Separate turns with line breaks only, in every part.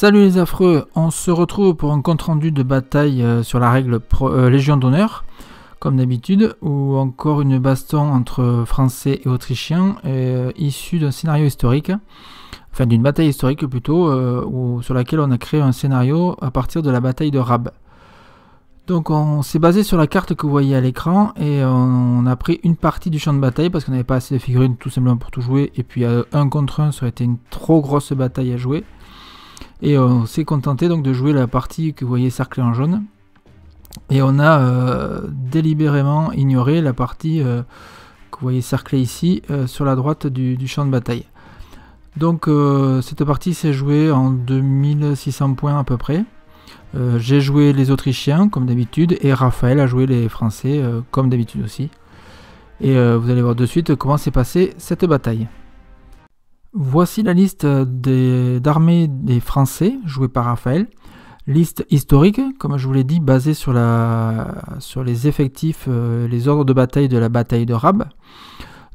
Salut les affreux, on se retrouve pour un compte-rendu de bataille sur la règle Légion d'honneur, comme d'habitude, ou encore une baston entre Français et Autrichiens, issue d'un scénario historique, enfin d'une bataille historique plutôt, sur laquelle on a créé un scénario à partir de la bataille de Rabe. Donc on s'est basé sur la carte que vous voyez à l'écran et on a pris une partie du champ de bataille parce qu'on n'avait pas assez de figurines tout simplement pour tout jouer, et puis un contre un ça aurait été une trop grosse bataille à jouer. Et on s'est contenté donc de jouer la partie que vous voyez cerclée en jaune. Et on a délibérément ignoré la partie que vous voyez cerclée ici sur la droite du champ de bataille. Donc cette partie s'est jouée en 2600 points à peu près. J'ai joué les Autrichiens comme d'habitude et Raphaël a joué les Français comme d'habitude aussi. Et vous allez voir de suite comment s'est passée cette bataille. Voici la liste d'armées des Français jouée par Raphaël. Liste historique, comme je vous l'ai dit, basée sur les effectifs, les ordres de bataille de la bataille de Rabe.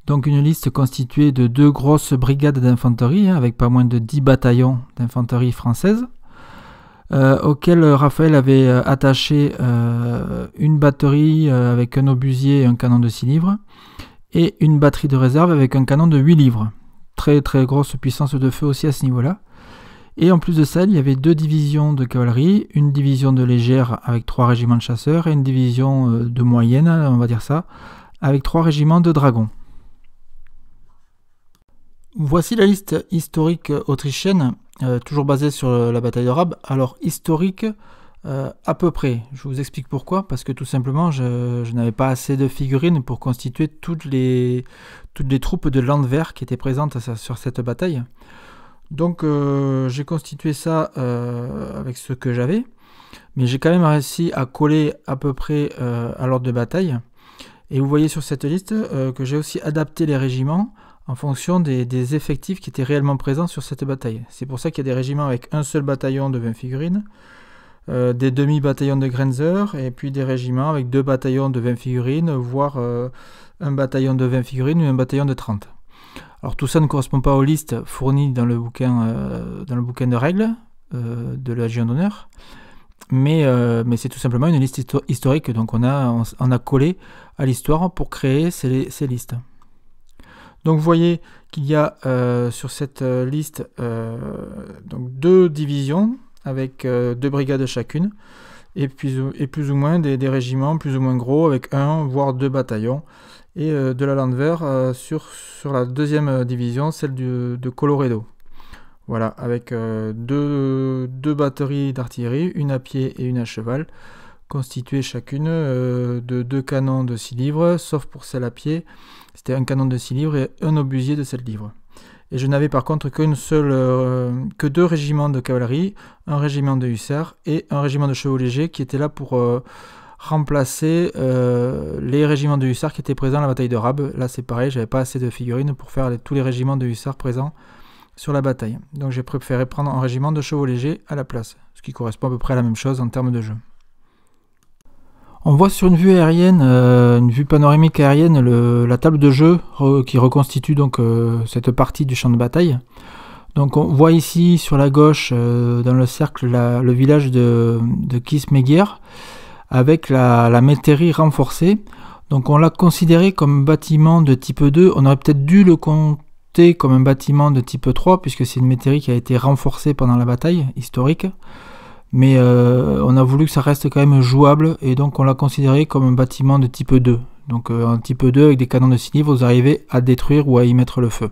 Donc une liste constituée de 2 grosses brigades d'infanterie, avec pas moins de 10 bataillons d'infanterie française, auxquels Raphaël avait attaché une batterie avec un obusier et un canon de 6 livres, et une batterie de réserve avec un canon de 8 livres. Très grosse puissance de feu aussi à ce niveau-là. Et en plus de ça, il y avait 2 divisions de cavalerie, une division de légère avec 3 régiments de chasseurs et une division de moyenne, on va dire ça, avec 3 régiments de dragons. Voici la liste historique autrichienne, toujours basée sur la bataille de Rabe. Alors historique à peu près, je vous explique pourquoi, parce que tout simplement je n'avais pas assez de figurines pour constituer toutes les troupes de Landwehr qui étaient présentes sur cette bataille. Donc j'ai constitué ça avec ce que j'avais, mais j'ai quand même réussi à coller à peu près à l'ordre de bataille. Et vous voyez sur cette liste que j'ai aussi adapté les régiments en fonction des effectifs qui étaient réellement présents sur cette bataille. C'est pour ça qu'il y a des régiments avec un seul bataillon de 20 figurines, des demi-bataillons de Grenzer, et puis des régiments avec 2 bataillons de 20 figurines, voire un bataillon de 20 figurines ou un bataillon de 30. Alors tout ça ne correspond pas aux listes fournies dans le bouquin de règles de la Légion d'honneur, mais c'est tout simplement une liste historique, donc on a collé à l'histoire pour créer ces listes. Donc vous voyez qu'il y a sur cette liste donc 2 divisions avec 2 brigades chacune, et plus ou moins des régiments plus ou moins gros avec 1 voire 2 bataillons, et de la Landwehr sur la 2e division, celle de Colloredo. Voilà, avec 2 batteries d'artillerie, une à pied et une à cheval, constituées chacune de 2 canons de 6 livres, sauf pour celle à pied, c'était un canon de 6 livres et un obusier de 7 livres. Et je n'avais par contre que 2 régiments de cavalerie, un régiment de hussards et un régiment de chevaux légers qui étaient là pour remplacer les régiments de hussards qui étaient présents à la bataille de Rabe. Là c'est pareil, j'avais pas assez de figurines pour faire tous les régiments de hussards présents sur la bataille. Donc j'ai préféré prendre un régiment de chevaux légers à la place, ce qui correspond à peu près à la même chose en termes de jeu. On voit sur une vue aérienne, une vue panoramique aérienne, la table de jeu qui reconstitue donc cette partie du champ de bataille. Donc on voit ici sur la gauche, dans le cercle, le village de Kismegier avec la métairie renforcée. Donc on l'a considéré comme bâtiment de type 2, on aurait peut-être dû le compter comme un bâtiment de type 3 puisque c'est une métairie qui a été renforcée pendant la bataille historique. Mais on a voulu que ça reste quand même jouable, et donc on l'a considéré comme un bâtiment de type 2. Donc en type 2 avec des canons de 6 livres, vous arrivez à détruire ou à y mettre le feu.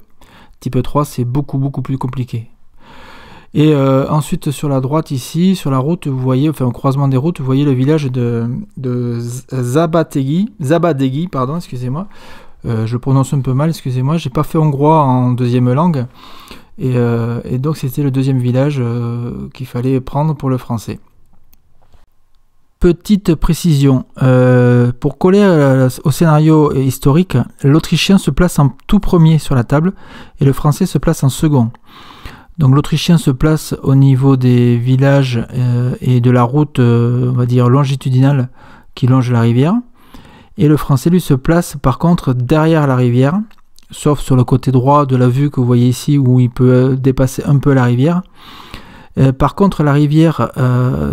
Type 3 c'est beaucoup plus compliqué. Et ensuite sur la droite ici, sur la route, vous voyez, enfin au croisement des routes, vous voyez le village de Zabadegi, pardon, excusez-moi. Je prononce un peu mal, excusez-moi, j'ai pas fait hongrois en 2e langue. Et donc c'était le 2e village qu'il fallait prendre pour le français. Petite précision, pour coller au scénario historique, l'Autrichien se place en tout premier sur la table et le Français se place en second. Donc l'Autrichien se place au niveau des villages et de la route, on va dire longitudinale, qui longe la rivière, et le Français lui se place par contre derrière la rivière, sauf sur le côté droit de la vue que vous voyez ici où il peut dépasser un peu la rivière. Par contre, la rivière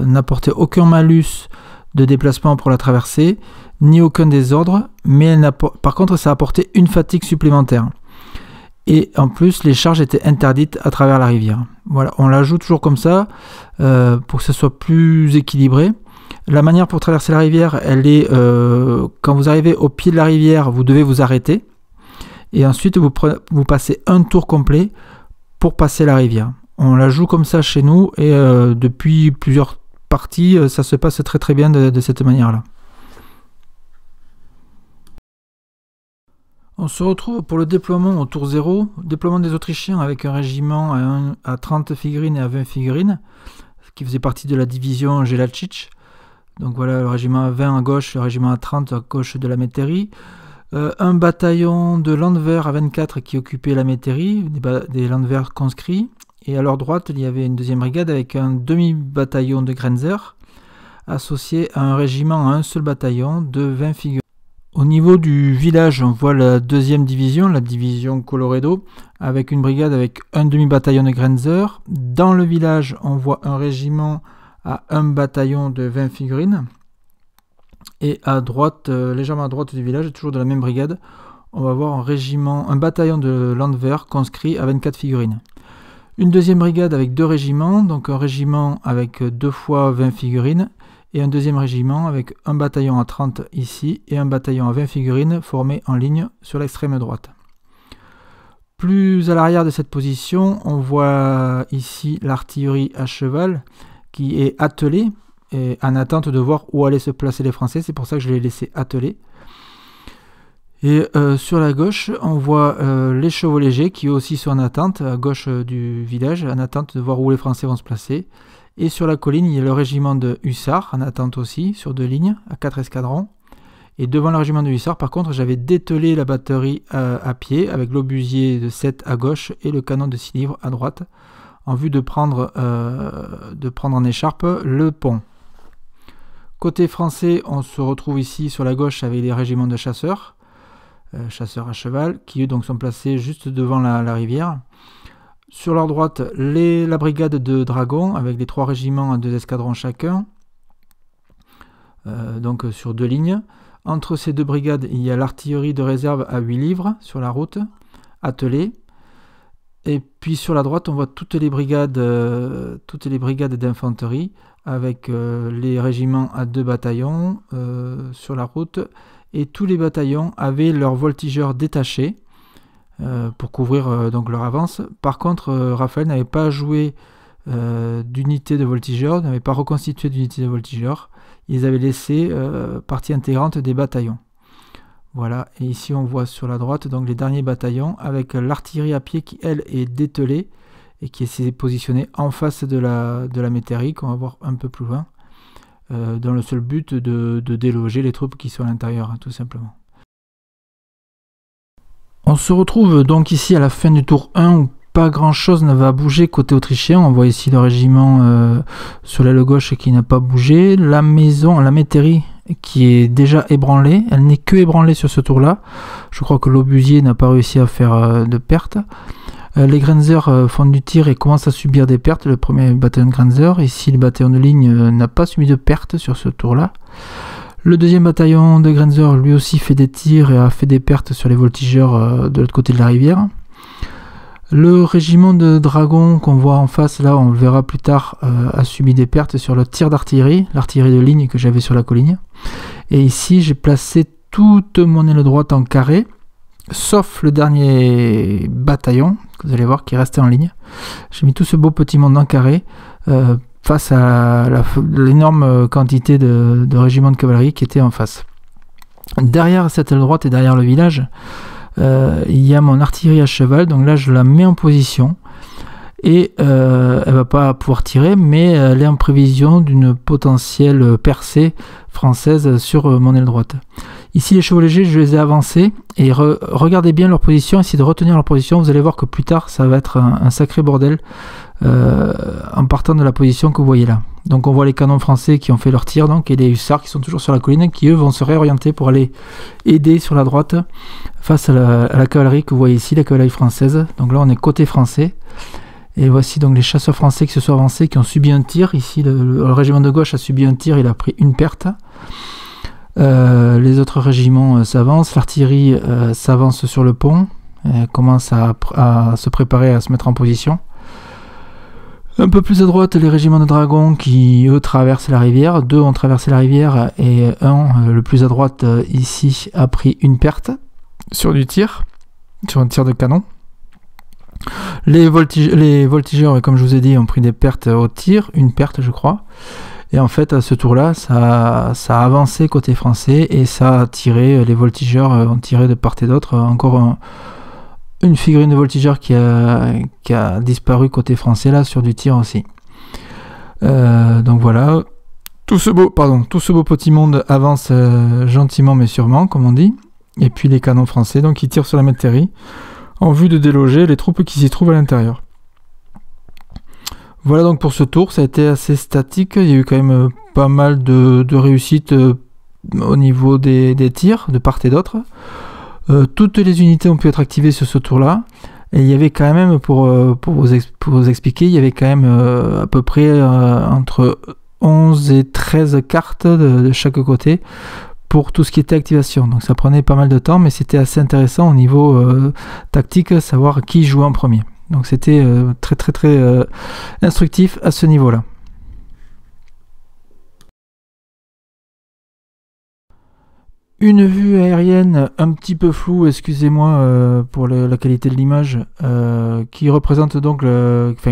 n'apportait aucun malus de déplacement pour la traversée, ni aucun désordre, mais par contre, ça apportait une fatigue supplémentaire. Et en plus, les charges étaient interdites à travers la rivière. Voilà, on la joue toujours comme ça, pour que ce soit plus équilibré. La manière pour traverser la rivière, elle est, quand vous arrivez au pied de la rivière, vous devez vous arrêter. Et ensuite, vous passez un tour complet pour passer la rivière. On la joue comme ça chez nous, et depuis plusieurs parties, ça se passe très très bien de cette manière-là. On se retrouve pour le déploiement au tour 0, déploiement des Autrichiens avec un régiment à 30 figurines et à 20 figurines, qui faisait partie de la division Jelacic. Donc voilà, le régiment à 20 à gauche, le régiment à 30 à gauche de la métairie. Un bataillon de Landwehr à 24 qui occupait la métairie, des Landwehr conscrits. Et à leur droite, il y avait une deuxième brigade avec un demi-bataillon de Grenzer, associé à un régiment à un seul bataillon de 20 figurines. Au niveau du village, on voit la deuxième division, la division Colloredo, avec une brigade avec un demi-bataillon de Grenzer. Dans le village, on voit un régiment à un bataillon de 20 figurines. Et à droite, légèrement à droite du village, toujours de la même brigade, on va voir un bataillon de Landwehr conscrit à 24 figurines. Une deuxième brigade avec deux régiments, donc un régiment avec 2 fois 20 figurines, et un deuxième régiment avec un bataillon à 30 ici et un bataillon à 20 figurines formés en ligne sur l'extrême droite. Plus à l'arrière de cette position, on voit ici l'artillerie à cheval qui est attelée et en attente de voir où allaient se placer les Français. C'est pour ça que je l'ai laissé atteler. Et sur la gauche, on voit les chevaux légers qui aussi sont en attente à gauche du village, en attente de voir où les Français vont se placer. Et sur la colline, il y a le régiment de hussards, en attente aussi, sur 2 lignes, à 4 escadrons. Et devant le régiment de hussards, par contre, j'avais dételé la batterie à pied, avec l'obusier de 7 à gauche et le canon de 6 livres à droite, en vue de prendre en écharpe le pont. Côté français, on se retrouve ici sur la gauche avec les régiments de chasseurs, chasseurs à cheval, qui eux donc sont placés juste devant la rivière. Sur leur droite, la brigade de dragons avec les 3 régiments à 2 escadrons chacun, donc sur 2 lignes. Entre ces 2 brigades, il y a l'artillerie de réserve à 8 livres sur la route, attelée. Et puis sur la droite, on voit toutes les brigades d'infanterie avec les régiments à 2 bataillons sur la route. Et tous les bataillons avaient leurs voltigeurs détachés pour couvrir donc leur avance. Par contre, Raphaël n'avait pas joué d'unité de voltigeurs, n'avait pas reconstitué d'unité de voltigeurs. Ils avaient laissé partie intégrante des bataillons. Voilà, et ici on voit sur la droite donc les derniers bataillons avec l'artillerie à pied qui elle est dételée et qui s'est positionnée en face de la métairie qu'on va voir un peu plus loin, dans le seul but de déloger les troupes qui sont à l'intérieur, hein, tout simplement. On se retrouve donc ici à la fin du tour 1 où pas grand chose ne va bouger côté autrichien. On voit ici le régiment sur l'aile gauche qui n'a pas bougé. La maison, la métairie qui est déjà ébranlée. Elle n'est que ébranlée sur ce tour là. Je crois que l'obusier n'a pas réussi à faire de pertes. Les Grenzer font du tir et commencent à subir des pertes. Le premier bataillon de Grenzer. Ici le bataillon de ligne n'a pas subi de pertes sur ce tour là. Le deuxième bataillon de Grenzer lui aussi fait des tirs et a fait des pertes sur les voltigeurs de l'autre côté de la rivière. Le régiment de dragons qu'on voit en face, là on le verra plus tard, a subi des pertes sur le tir d'artillerie, l'artillerie de ligne que j'avais sur la colline. Et ici j'ai placé toute mon aile droite en carré, sauf le dernier bataillon, que vous allez voir, qui est resté en ligne. J'ai mis tout ce beau petit monde en carré, face à l'énorme quantité de régiments de cavalerie qui étaient en face. Derrière cette aile droite et derrière le village, il y a mon artillerie à cheval, donc là je la mets en position et elle va pas pouvoir tirer, mais elle est en prévision d'une potentielle percée française sur mon aile droite. Ici les chevaux légers, je les ai avancés et regardez bien leur position, essayez de retenir leur position, vous allez voir que plus tard ça va être un sacré bordel en partant de la position que vous voyez là. Donc on voit les canons français qui ont fait leur tir donc, et les hussards qui sont toujours sur la colline qui eux vont se réorienter pour aller aider sur la droite face à la cavalerie que vous voyez ici, la cavalerie française. Donc là on est côté français Et voici donc les chasseurs français qui se sont avancés, qui ont subi un tir. Ici, le régiment de gauche a subi un tir, il a pris une perte. Les autres régiments s'avancent, l'artillerie s'avance sur le pont, commence à se préparer à se mettre en position. Un peu plus à droite, les régiments de dragons qui, eux, traversent la rivière. 2 ont traversé la rivière et un, le plus à droite, ici, a pris une perte sur un tir de canon. Les voltigeurs, comme je vous ai dit, ont pris des pertes au tir, une perte, je crois. Et en fait, à ce tour-là, ça a avancé côté français et ça a tiré, les voltigeurs ont tiré de part et d'autre. Encore une figurine de voltigeur qui a disparu côté français, là, sur du tir aussi. Donc voilà, tout ce beau petit monde avance gentiment mais sûrement, comme on dit. Et puis les canons français, donc ils tirent sur la métairie en vue de déloger les troupes qui s'y trouvent à l'intérieur. Voilà donc pour ce tour, ça a été assez statique, il y a eu quand même pas mal de réussites au niveau des tirs de part et d'autre. Toutes les unités ont pu être activées sur ce tour-là, et il y avait quand même, pour vous expliquer, il y avait quand même à peu près entre 11 et 13 cartes de chaque côté pour tout ce qui était activation. Donc ça prenait pas mal de temps, mais c'était assez intéressant au niveau tactique, savoir qui jouait en premier. Donc c'était très instructif à ce niveau-là. Une vue aérienne un petit peu floue, excusez-moi pour la qualité de l'image, qui représente donc,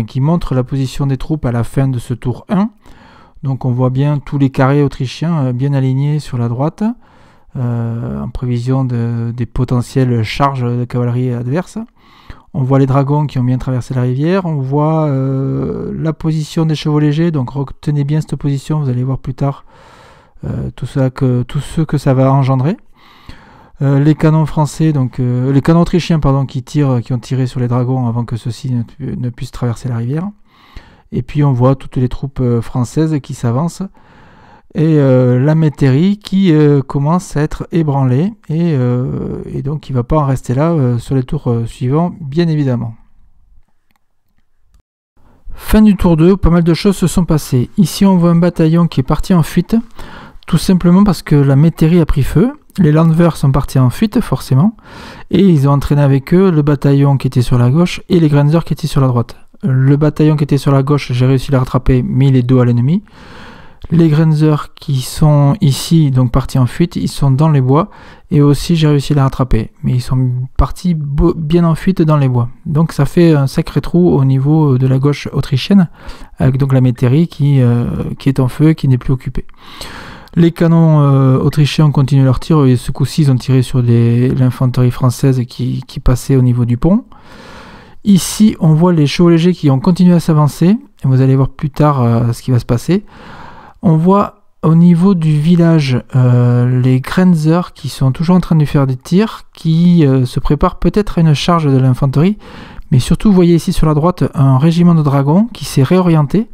qui montre la position des troupes à la fin de ce tour 1. Donc on voit bien tous les carrés autrichiens bien alignés sur la droite, en prévision des potentielles charges de cavalerie adverse. On voit les dragons qui ont bien traversé la rivière, on voit la position des chevaux légers, donc retenez bien cette position, vous allez voir plus tard tout ce que ça va engendrer. Les canons français, donc les canons autrichiens pardon, qui ont tiré sur les dragons avant que ceux-ci ne puissent traverser la rivière. Et puis on voit toutes les troupes françaises qui s'avancent. Et la métairie qui commence à être ébranlée et donc il ne va pas en rester là sur les tours suivants, bien évidemment. Fin du tour 2, pas mal de choses se sont passées. Ici on voit un bataillon qui est parti en fuite, tout simplement parce que la métairie a pris feu. Les Landwehr sont partis en fuite forcément, et ils ont entraîné avec eux le bataillon qui était sur la gauche et les Grenzer qui étaient sur la droite. Le bataillon qui était sur la gauche, j'ai réussi à le rattraper, mais il est dos à l'ennemi. Les Grenzer qui sont ici, donc partis en fuite, ils sont dans les bois, et aussi j'ai réussi à les rattraper, mais ils sont partis bien en fuite dans les bois. Donc ça fait un sacré trou au niveau de la gauche autrichienne, avec donc la métairie qui est en feu, qui n'est plus occupée. Les canons autrichiens ont continué leur tir, et ce coup-ci ils ont tiré sur l'infanterie française qui passait au niveau du pont. Ici on voit les chevaux légers qui ont continué à s'avancer, et vous allez voir plus tard ce qui va se passer. On voit au niveau du village les Grenzer qui sont toujours en train de faire des tirs, qui se préparent peut-être à une charge de l'infanterie, mais surtout vous voyez ici sur la droite un régiment de dragons qui s'est réorienté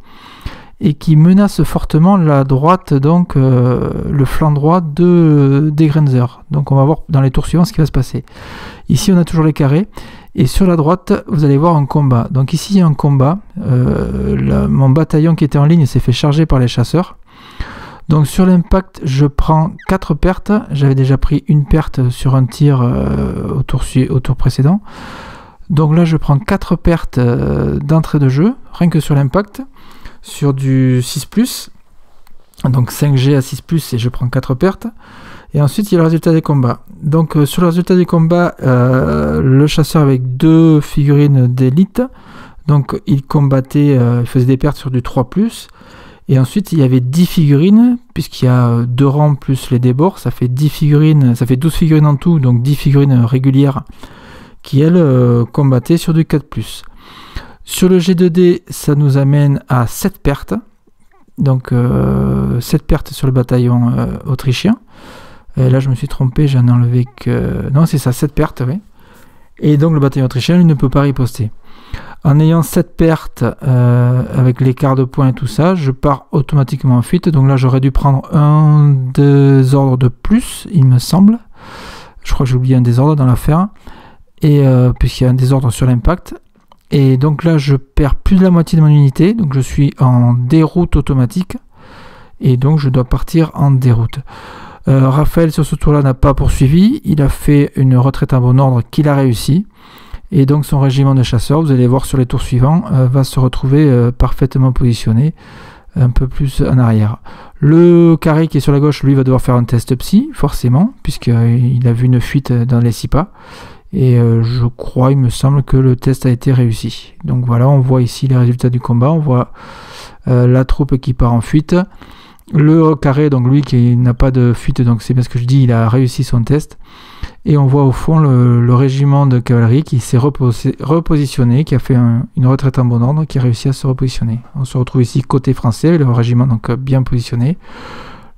et qui menace fortement la droite, donc le flanc droit des Grenzer. Donc on va voir dans les tours suivants ce qui va se passer. Ici on a toujours les carrés, et sur la droite vous allez voir un combat. Donc ici il y a un combat, mon bataillon qui était en ligne s'est fait charger par les chasseurs. Donc sur l'impact je prends 4 pertes, j'avais déjà pris une perte sur un tir au tour précédent. Donc là je prends 4 pertes d'entrée de jeu, rien que sur l'impact, sur du 6+, donc 5G à 6+, et je prends 4 pertes. Et ensuite il y a le résultat des combats. Donc sur le résultat des combats, le chasseur avec 2 figurines d'élite, donc il combattait, il faisait des pertes sur du 3+, et ensuite il y avait 10 figurines, puisqu'il y a 2 rangs plus les débords, ça fait 10 figurines, ça fait 12 figurines en tout, donc 10 figurines régulières qui elles combattaient sur du 4+. Sur le G2D, ça nous amène à 7 pertes, donc 7 pertes sur le bataillon autrichien. Et là je me suis trompé, j'en ai enlevé que... Non c'est ça, 7 pertes, oui. Et donc le bataillon autrichien lui, ne peut pas riposter. En ayant 7 pertes avec l'écart de points et tout ça, je pars automatiquement en fuite. Donc là j'aurais dû prendre un désordre de plus, il me semble. Je crois que j'ai oublié un désordre dans l'affaire. Et puisqu'il y a un désordre sur l'impact. Et donc là, je perds plus de la moitié de mon unité. Donc je suis en déroute automatique. Et donc je dois partir en déroute. Raphaël, sur ce tour-là, n'a pas poursuivi. Il a fait une retraite en bon ordre qu'il a réussi. Et donc son régiment de chasseurs, vous allez voir sur les tours suivants, va se retrouver parfaitement positionné, un peu plus en arrière. Le carré qui est sur la gauche, lui, va devoir faire un test psy, forcément, puisqu'il a vu une fuite dans les 6 pas. Et je crois, il me semble que le test a été réussi. Donc voilà, on voit ici les résultats du combat. On voit la troupe qui part en fuite. Le carré, donc lui qui n'a pas de fuite, donc c'est bien ce que je dis, il a réussi son test. Et on voit au fond le régiment de cavalerie qui s'est repositionné, qui a fait une retraite en bon ordre, qui a réussi à se repositionner. On se retrouve ici côté français, le régiment donc bien positionné.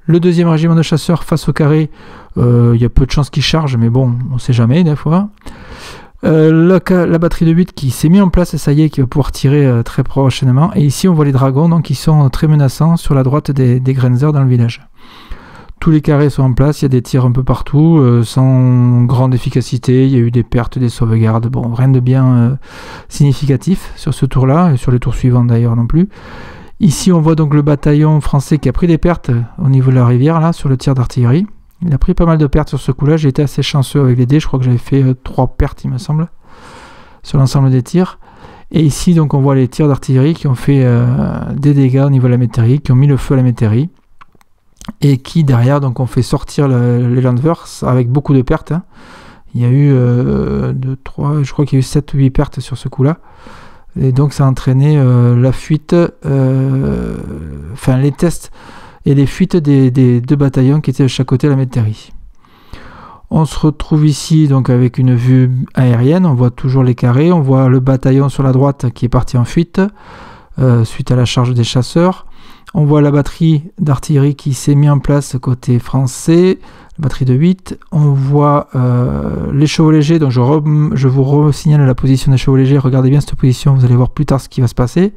Le deuxième régiment de chasseurs face au carré, il y a peu de chances qu'il charge, mais bon, on ne sait jamais des fois. La batterie de 8 qui s'est mise en place, et ça y est, qui va pouvoir tirer très prochainement. Et ici, on voit les dragons donc, qui sont très menaçants sur la droite des Grenzers dans le village. Tous les carrés sont en place, il y a des tirs un peu partout, sans grande efficacité. Il y a eu des pertes, des sauvegardes, bon, rien de bien significatif sur ce tour-là, et sur les tours suivants d'ailleurs non plus. Ici, on voit donc le bataillon français qui a pris des pertes au niveau de la rivière, là, sur le tir d'artillerie. Il a pris pas mal de pertes sur ce coup-là. J'ai été assez chanceux avec les dés. Je crois que j'avais fait 3 pertes, il me semble, sur l'ensemble des tirs. Et ici, donc, on voit les tirs d'artillerie qui ont fait des dégâts au niveau de la métairie, qui ont mis le feu à la métairie. Et qui, derrière, donc, ont fait sortir les Landwehr avec beaucoup de pertes. Hein. Il y a eu 2, 3, je crois qu'il y a eu 7 ou 8 pertes sur ce coup-là. Et donc, ça a entraîné la fuite, les tests et les fuites des 2 bataillons qui étaient de chaque côté de la métairie. On se retrouve ici donc avec une vue aérienne, on voit toujours les carrés, on voit le bataillon sur la droite qui est parti en fuite suite à la charge des chasseurs. On voit la batterie d'artillerie qui s'est mise en place côté français, la batterie de 8. On voit les chevaux légers, donc je vous re-signale la position des chevaux légers, regardez bien cette position, vous allez voir plus tard ce qui va se passer.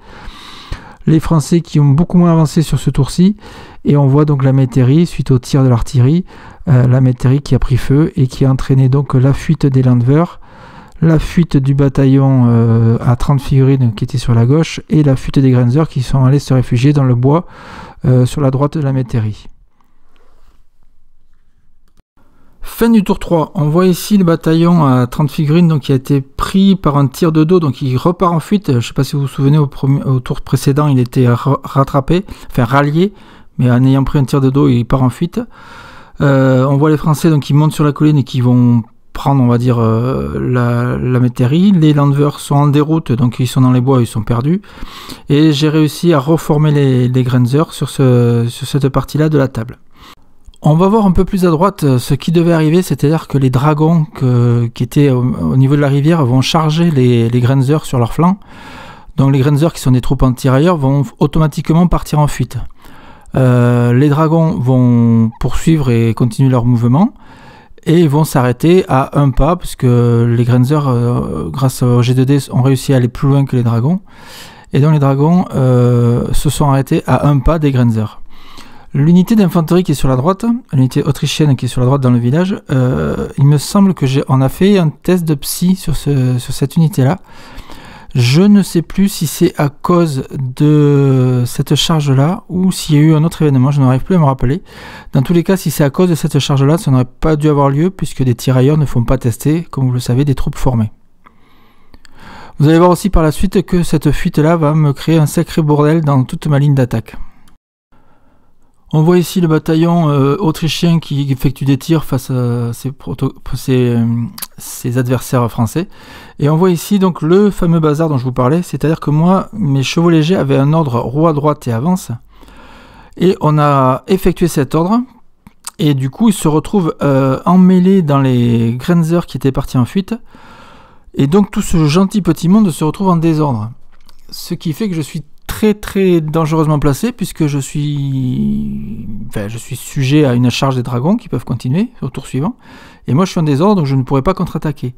Les Français qui ont beaucoup moins avancé sur ce tour-ci, et on voit donc la métairie, suite au tir de l'artillerie, la métairie qui a pris feu et qui a entraîné donc la fuite des Landwehr, la fuite du bataillon à 30 figurines qui était sur la gauche, et la fuite des Grenzers qui sont allés se réfugier dans le bois sur la droite de la métairie. Fin du tour 3, on voit ici le bataillon à 30 figurines donc, qui a été pris par un tir de dos, donc il repart en fuite. Je ne sais pas si vous vous souvenez, au tour précédent, il était rattrapé, enfin rallié, mais en ayant pris un tir de dos, il part en fuite. On voit les Français donc, qui montent sur la colline et qui vont prendre, on va dire, la métairie. Les Landwehr sont en déroute, donc ils sont dans les bois, ils sont perdus. Et j'ai réussi à reformer les Grenzers sur cette partie-là de la table. On va voir un peu plus à droite ce qui devait arriver, c'est-à-dire que les dragons qui étaient au niveau de la rivière vont charger les Grenzers sur leur flanc. Donc les Grenzers qui sont des troupes anti-tirailleurs vont automatiquement partir en fuite. Les dragons vont poursuivre et continuer leur mouvement et vont s'arrêter à un pas puisque les Grenzers, grâce au G2D, ont réussi à aller plus loin que les dragons. Et donc les dragons se sont arrêtés à un pas des Grenzers. L'unité d'infanterie qui est sur la droite, l'unité autrichienne qui est sur la droite dans le village, il me semble que on a fait un test de psy sur cette unité-là. Je ne sais plus si c'est à cause de cette charge-là ou s'il y a eu un autre événement, je n'arrive plus à me rappeler. Dans tous les cas, si c'est à cause de cette charge-là, ça n'aurait pas dû avoir lieu puisque des tirailleurs ne font pas tester, comme vous le savez, des troupes formées. Vous allez voir aussi par la suite que cette fuite-là va me créer un sacré bordel dans toute ma ligne d'attaque. On voit ici le bataillon autrichien qui effectue des tirs face à ses adversaires français. Et on voit ici donc le fameux bazar dont je vous parlais, c'est-à-dire que moi, mes chevaux légers avaient un ordre roue à droite et avance. Et on a effectué cet ordre. Et du coup, ils se retrouvent emmêlés dans les Grenzers qui étaient partis en fuite. Et donc tout ce gentil petit monde se retrouve en désordre. Ce qui fait que je suis très dangereusement placé puisque je suis sujet à une charge des dragons qui peuvent continuer au tour suivant et moi je suis en désordre donc je ne pourrai pas contre-attaquer.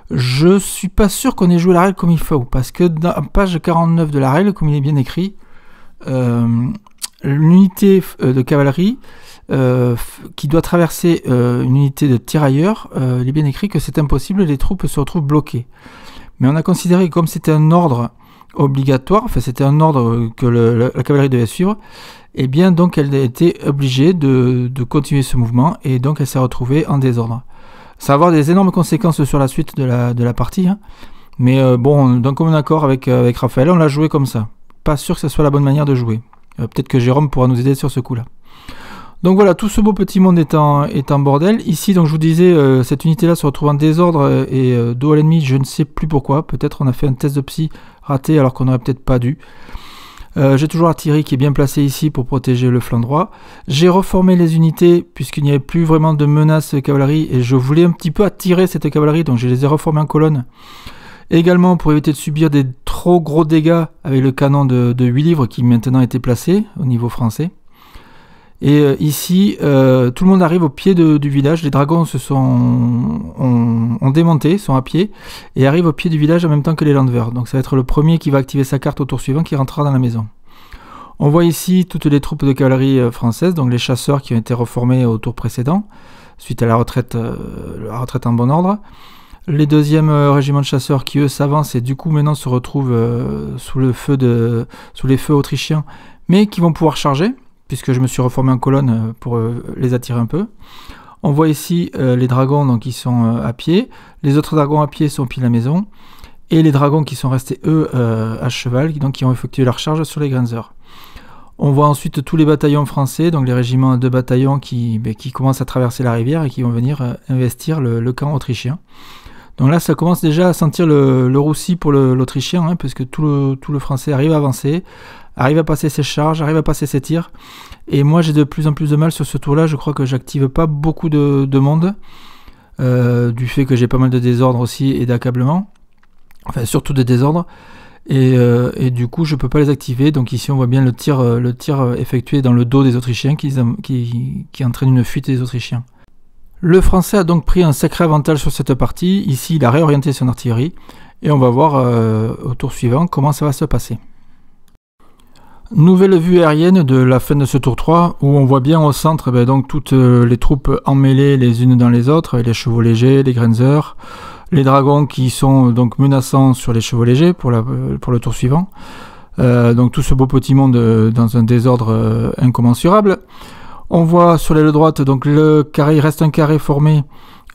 Je suis pas sûr qu'on ait joué la règle comme il faut parce que dans la page 49 de la règle, comme il est bien écrit, l'unité de cavalerie qui doit traverser une unité de tirailleurs, il est bien écrit que c'est impossible, les troupes se retrouvent bloquées. Mais on a considéré que comme c'était un ordre obligatoire, enfin c'était un ordre que la cavalerie devait suivre, et bien donc elle a été obligée de continuer ce mouvement, et donc elle s'est retrouvée en désordre. Ça va avoir des énormes conséquences sur la suite de la partie, hein. Mais bon, d'un commun accord avec Raphaël, on l'a joué comme ça. Pas sûr que ce soit la bonne manière de jouer. Peut-être que Jérôme pourra nous aider sur ce coup-là. Donc voilà, tout ce beau petit monde est en bordel. Ici, donc je vous disais, cette unité-là se retrouve en désordre et dos à l'ennemi, je ne sais plus pourquoi. Peut-être on a fait un test de psy raté alors qu'on n'aurait peut-être pas dû. J'ai toujours l'artillerie qui est bien placée ici pour protéger le flanc droit. J'ai reformé les unités puisqu'il n'y avait plus vraiment de menace cavalerie et je voulais un petit peu attirer cette cavalerie, donc je les ai reformés en colonne. Également pour éviter de subir des trop gros dégâts avec le canon de 8 livres qui maintenant était placé au niveau français. Et ici, tout le monde arrive au pied du village. Les dragons ont démonté, sont à pied, et arrivent au pied du village en même temps que les landwehr. Donc ça va être le premier qui va activer sa carte au tour suivant, qui rentrera dans la maison. On voit ici toutes les troupes de cavalerie françaises, donc les chasseurs qui ont été reformés au tour précédent, suite à la retraite en bon ordre. Les deuxièmes régiments de chasseurs qui, eux, s'avancent et du coup maintenant se retrouvent sous les feux autrichiens, mais qui vont pouvoir charger, puisque je me suis reformé en colonne pour les attirer un peu. On voit ici les dragons donc, qui sont à pied. Les autres dragons à pied sont au pied de la maison. Et les dragons qui sont restés, eux, à cheval, donc qui ont effectué leur charge sur les Grenzer. On voit ensuite tous les bataillons français, donc les régiments de bataillons qui commencent à traverser la rivière et qui vont venir investir le camp autrichien. Donc là, ça commence déjà à sentir le roussi pour l'Autrichien, hein, parce que tout le Français arrive à avancer, arrive à passer ses charges, arrive à passer ses tirs. Et moi, j'ai de plus en plus de mal sur ce tour-là. Je crois que j'active pas beaucoup de monde, du fait que j'ai pas mal de désordre aussi et d'accablement. Enfin, surtout de désordre. Et du coup, je peux pas les activer. Donc ici, on voit bien le tir effectué dans le dos des Autrichiens qui entraîne une fuite des Autrichiens. Le Français a donc pris un sacré avantage sur cette partie. Ici, il a réorienté son artillerie. Et on va voir au tour suivant comment ça va se passer. Nouvelle vue aérienne de la fin de ce tour 3, où on voit bien au centre donc toutes les troupes emmêlées les unes dans les autres, les chevaux légers, les Grenzer, les dragons qui sont donc menaçants sur les chevaux légers pour le tour suivant. Donc tout ce beau petit monde dans un désordre incommensurable. On voit sur l'aile droite, donc le carré, il reste un carré formé.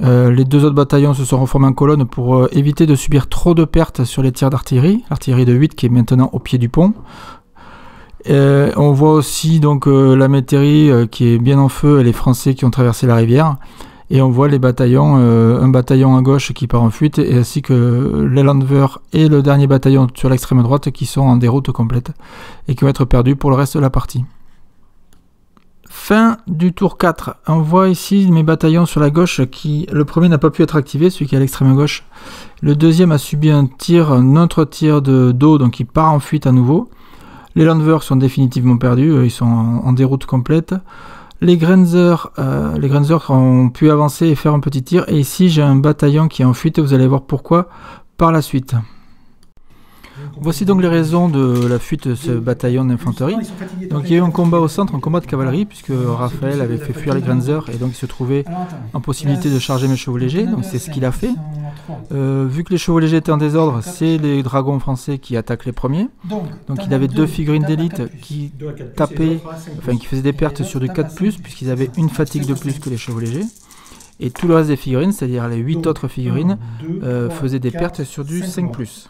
Les deux autres bataillons se sont reformés en colonne pour éviter de subir trop de pertes sur les tirs d'artillerie. L'artillerie de 8 qui est maintenant au pied du pont. On voit aussi donc la métairie qui est bien en feu et les Français qui ont traversé la rivière. Et on voit les bataillons, un bataillon à gauche qui part en fuite, et ainsi que les landwehr et le dernier bataillon sur l'extrême droite qui sont en déroute complète et qui vont être perdus pour le reste de la partie. Fin du tour 4. On voit ici mes bataillons sur la gauche qui, le premier n'a pas pu être activé, celui qui est à l'extrême gauche. Le deuxième a subi un autre tir de dos, donc il part en fuite à nouveau. Les landwehr sont définitivement perdus, ils sont en déroute complète. Les Grenzer ont pu avancer et faire un petit tir. Et ici, j'ai un bataillon qui est en fuite et vous allez voir pourquoi par la suite. Voici donc les raisons de la fuite de ce bataillon d'infanterie. Donc il y a eu un combat au centre, un combat de cavalerie, puisque Raphaël avait fait fuir les Grenzer et donc il se trouvait en possibilité de charger mes chevaux légers. Donc c'est ce qu'il a fait. Vu que les chevaux légers étaient en désordre, c'est les dragons français qui attaquent les premiers. Donc il avait deux figurines d'élite qui tapaient, enfin qui faisaient des pertes sur du 4+, puisqu'ils avaient une fatigue de plus que les chevaux légers. Et tout le reste des figurines, c'est-à-dire les 8 autres figurines, faisaient des pertes sur du 5+.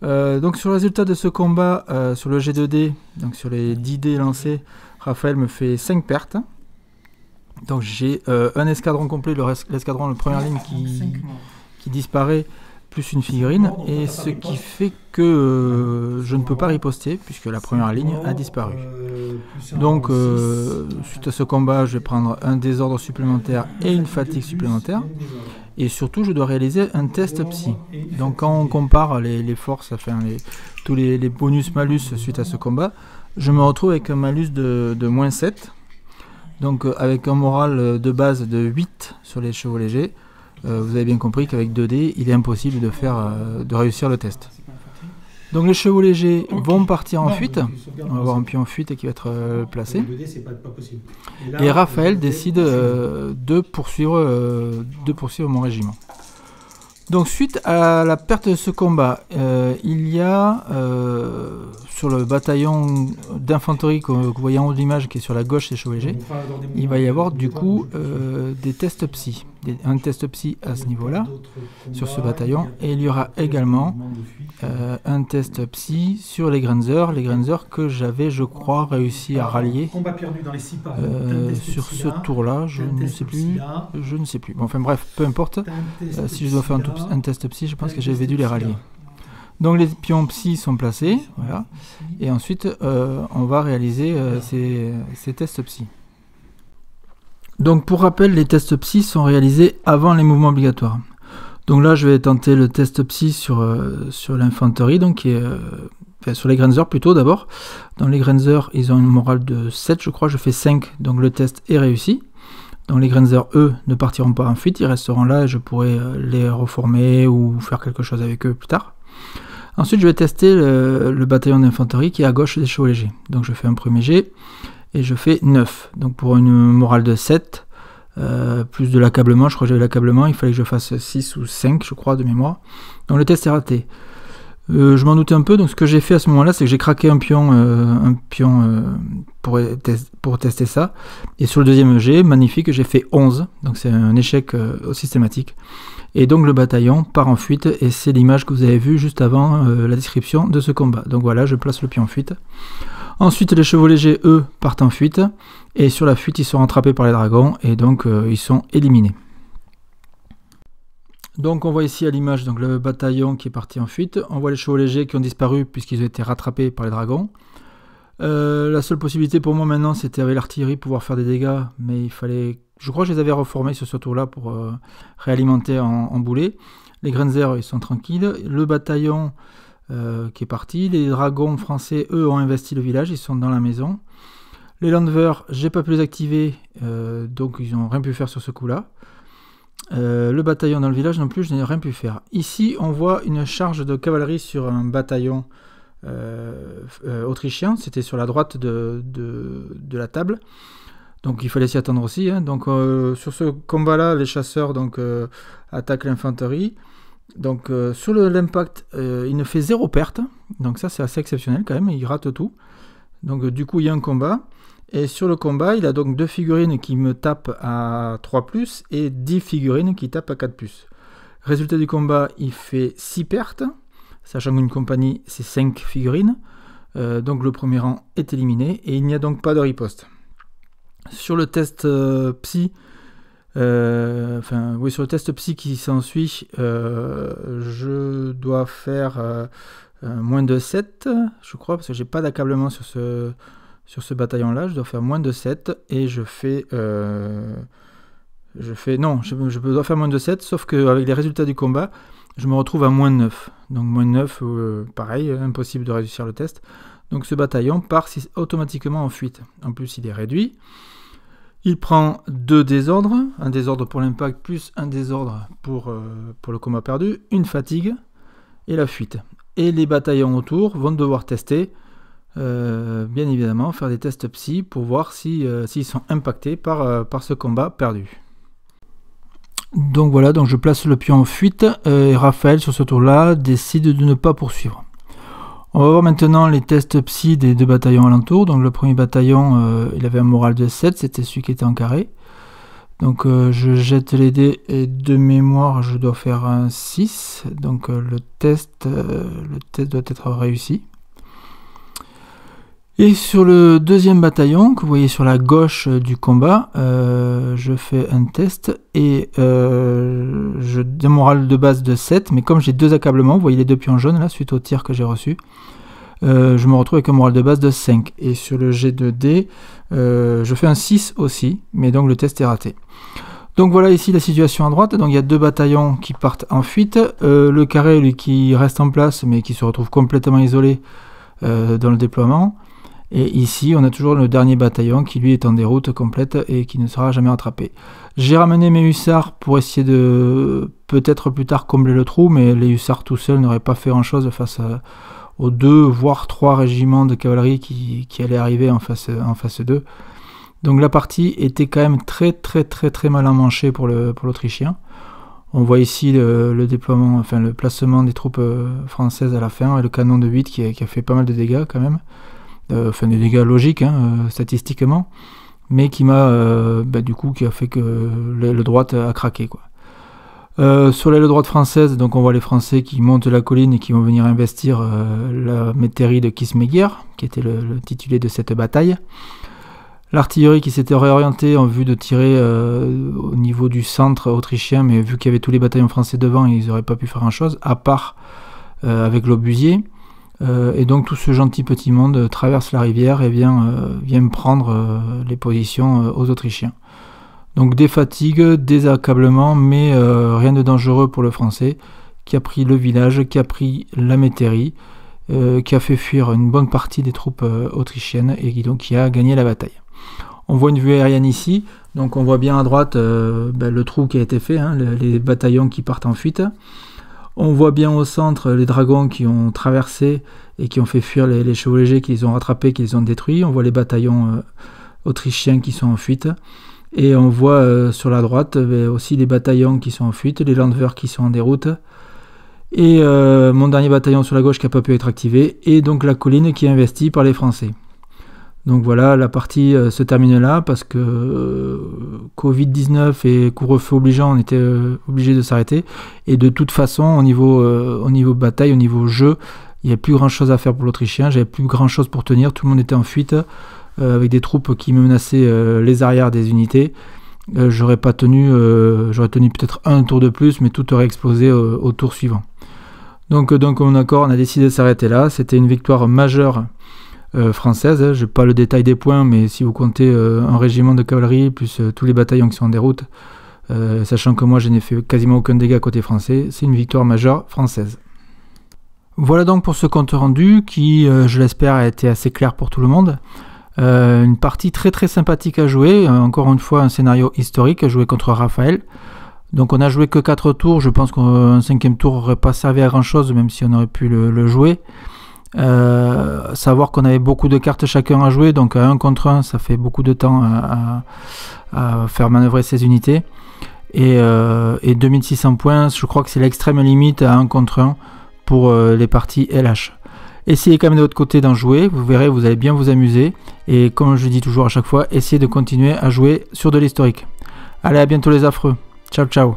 Donc sur le résultat de ce combat, sur le G2D, donc sur les 10 dés lancés, Raphaël me fait 5 pertes. Donc j'ai un escadron complet, l'escadron de première ligne qui disparaît, plus une figurine, et ce qui fait que je ne peux pas riposter, puisque la première ligne a disparu. Donc suite à ce combat, je vais prendre un désordre supplémentaire et une fatigue supplémentaire. Et surtout, je dois réaliser un test psy. Donc quand on compare les forces, enfin tous les bonus-malus suite à ce combat, je me retrouve avec un malus de -7. Donc avec un moral de base de 8 sur les chevaux légers. Vous avez bien compris qu'avec 2 dés, il est impossible de réussir le test. Donc les chevaux légers vont partir en fuite. On va avoir un pion en fuite qui va être placé. Et Raphaël décide de poursuivre mon régiment. Donc suite à la perte de ce combat, il y a sur le bataillon d'infanterie que vous voyez en haut de l'image qui est sur la gauche des chevaux légers, il va y avoir du coup des tests psy, un test psy à ce niveau-là, sur ce bataillon, et il y aura également un test psy sur les Grenzers que j'avais je crois réussi à rallier sur ce tour-là, je ne sais plus, bon, enfin bref, peu importe, si je dois faire un test psy, je pense que j'avais dû les rallier. Donc les pions psy sont placés, voilà, et ensuite on va réaliser ces tests psy. Donc pour rappel, les tests psy sont réalisés avant les mouvements obligatoires. Donc là je vais tenter le test psy sur l'infanterie, donc qui est sur les Grenzers plutôt d'abord. Dans les Grenzers, ils ont une morale de 7 je crois, je fais 5, donc le test est réussi. Donc les Grenzers, eux, ne partiront pas en fuite, ils resteront là et je pourrai les reformer ou faire quelque chose avec eux plus tard. Ensuite, je vais tester le bataillon d'infanterie qui est à gauche des chevaux légers. Donc je fais un premier jet et je fais 9. Donc pour une morale de 7, plus de l'accablement, je crois que j'avais l'accablement, il fallait que je fasse 6 ou 5, je crois, de mémoire. Donc le test est raté. Je m'en doutais un peu, donc ce que j'ai fait à ce moment-là, c'est que j'ai craqué un pion pour tester ça. Et sur le deuxième jet, magnifique, j'ai fait 11, donc c'est un échec systématique. Et donc le bataillon part en fuite, et c'est l'image que vous avez vue juste avant la description de ce combat. Donc voilà, je place le pion en fuite. Ensuite, les chevaux légers, eux, partent en fuite, et sur la fuite, ils sont rattrapés par les dragons, et donc ils sont éliminés. Donc on voit ici à l'image donc le bataillon qui est parti en fuite, on voit les chevaux légers qui ont disparu puisqu'ils ont été rattrapés par les dragons. La seule possibilité pour moi maintenant c'était avec l'artillerie pouvoir faire des dégâts, mais il fallait, je crois que je les avais reformés sur ce tour là pour réalimenter en boulet. Les Grenzers ils sont tranquilles, le bataillon qui est parti, les dragons français eux ont investi le village, ils sont dans la maison. Les Landwehr, j'ai pas pu les activer, donc ils n'ont rien pu faire sur ce coup là. Le bataillon dans le village non plus, je n'ai rien pu faire. Ici, on voit une charge de cavalerie sur un bataillon autrichien. C'était sur la droite de la table. Donc il fallait s'y attendre aussi. Hein. Donc sur ce combat-là, les chasseurs attaquent l'infanterie. Donc sur l'impact, il ne fait 0 perte. Donc ça, c'est assez exceptionnel quand même. Il rate tout. Donc du coup, il y a un combat. Et sur le combat, il a donc 2 figurines qui me tapent à 3+, et 10 figurines qui tapent à 4+. Résultat du combat, il fait 6 pertes, sachant qu'une compagnie, c'est 5 figurines. Donc le premier rang est éliminé, et il n'y a donc pas de riposte. Sur le test psy, sur le test psy qui s'ensuit, je dois faire moins de 7, je crois, parce que j'ai pas d'accablement sur ce bataillon-là, je dois faire moins de 7 et je dois faire moins de 7, sauf qu'avec les résultats du combat, je me retrouve à moins 9. Donc moins 9, pareil, impossible de réussir le test. Donc ce bataillon part automatiquement en fuite. En plus, il est réduit. Il prend 2 désordres, un désordre pour l'impact plus un désordre pour le combat perdu, une fatigue et la fuite. Et les bataillons autour vont devoir tester bien évidemment faire des tests psy pour voir s'ils sont impactés par ce combat perdu. Donc voilà, donc je place le pion en fuite et Raphaël sur ce tour là décide de ne pas poursuivre. On va voir maintenant les tests psy des 2 bataillons alentours. Donc le premier bataillon il avait un moral de 7, c'était celui qui était en carré. Donc je jette les dés et de mémoire je dois faire un 6, donc le test doit être réussi. Et sur le deuxième bataillon, que vous voyez sur la gauche du combat, je fais un test et je démorale de base de 7, mais comme j'ai 2 accablements, vous voyez les 2 pions jaunes là, suite au tir que j'ai reçu, je me retrouve avec un moral de base de 5. Et sur le jet de dés, je fais un 6 aussi, mais donc le test est raté. Donc voilà ici la situation à droite, donc il y a 2 bataillons qui partent en fuite, le carré lui qui reste en place, mais qui se retrouve complètement isolé dans le déploiement. Et ici, on a toujours le dernier bataillon qui lui est en déroute complète et qui ne sera jamais rattrapé. J'ai ramené mes hussards pour essayer de peut-être plus tard combler le trou, mais les hussards tout seuls n'auraient pas fait grand-chose face aux 2 voire 3 régiments de cavalerie qui allaient arriver en face 2. Donc la partie était quand même très mal emmanchée pour l'Autrichien. On voit ici le déploiement, enfin le placement des troupes françaises à la fin, et le canon de 8 qui a fait pas mal de dégâts quand même. Enfin des dégâts logiques statistiquement, mais qui m'a du coup qui a fait que l'aile droite a craqué, quoi. Sur l'aile droite française, donc on voit les Français qui montent la colline et qui vont venir investir la métairie de Kismegier, qui était le titulé de cette bataille. L'artillerie qui s'était réorientée en vue de tirer au niveau du centre autrichien, mais vu qu'il y avait tous les bataillons français devant, ils n'auraient pas pu faire grand-chose, à part avec l'obusier. Et donc tout ce gentil petit monde traverse la rivière et vient prendre les positions aux Autrichiens. Donc des fatigues, des accablements, mais rien de dangereux pour le Français, qui a pris le village, qui a pris la métairie, qui a fait fuir une bonne partie des troupes autrichiennes et qui a gagné la bataille. On voit une vue aérienne ici, donc on voit bien à droite le trou qui a été fait, les bataillons qui partent en fuite. On voit bien au centre les dragons qui ont traversé et qui ont fait fuir les chevaux légers, qui les ont rattrapés, qui les ont détruits. On voit les bataillons autrichiens qui sont en fuite. Et on voit sur la droite aussi les bataillons qui sont en fuite, les Landwehr qui sont en déroute. Et mon dernier bataillon sur la gauche qui n'a pas pu être activé. Et donc la colline qui est investie par les Français. Donc voilà, la partie se termine là parce que Covid-19 et couvre-feu obligeant, on était obligé de s'arrêter. Et de toute façon, au niveau bataille, au niveau jeu, il n'y avait plus grand chose à faire pour l'Autrichien, j'avais plus grand chose pour tenir, tout le monde était en fuite, avec des troupes qui menaçaient les arrières des unités. J'aurais tenu peut-être un tour de plus, mais tout aurait explosé au tour suivant. Donc mon accord, on a décidé de s'arrêter là, c'était une victoire majeure française, je n'ai pas le détail des points, mais si vous comptez un régiment de cavalerie plus tous les bataillons qui sont en déroute, sachant que moi je n'ai fait quasiment aucun dégât côté français, c'est une victoire majeure française. Voilà donc pour ce compte rendu qui, je l'espère, a été assez clair pour tout le monde. Une partie très très sympathique à jouer, encore une fois un scénario historique à jouer contre Raphaël. Donc on a joué que 4 tours, je pense qu'un 5e tour n'aurait pas servi à grand chose même si on aurait pu le jouer. Savoir qu'on avait beaucoup de cartes chacun à jouer, donc à 1 contre 1 ça fait beaucoup de temps à faire manœuvrer ces unités. Et 2600 points, je crois que c'est l'extrême limite à 1 contre 1 pour les parties LH. Essayez quand même de votre côté d'en jouer, vous verrez, vous allez bien vous amuser. Et comme je dis toujours à chaque fois, essayez de continuer à jouer sur de l'historique. Allez, à bientôt les affreux. Ciao, ciao.